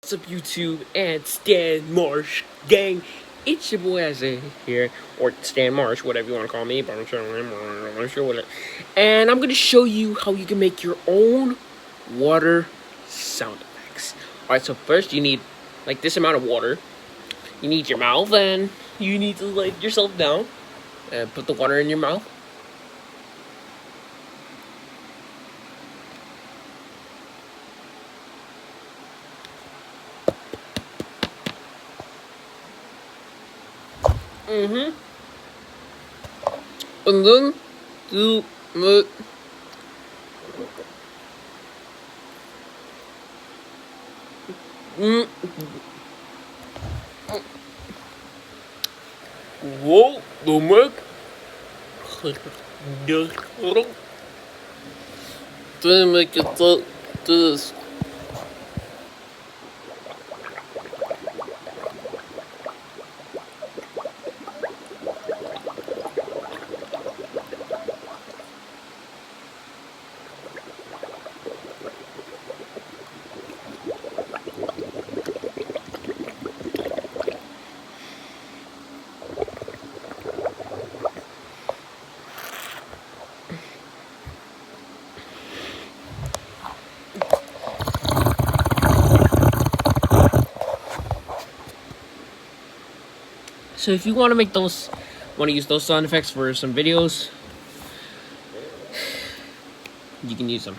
What's up, YouTube and Stan Marsh gang? It's your boy Isaiah here, or Stan Marsh, whatever you want to call me, but I'm sure whatever. And I'm gonna show you how you can make your own water sound effects. Alright, so first you need like this amount of water. You need your mouth, and you need to lay yourself down and put the water in your mouth. And then do it. Whoa, the milk. Then make it to this. So if you want to use those sound effects for some videos, you can use them.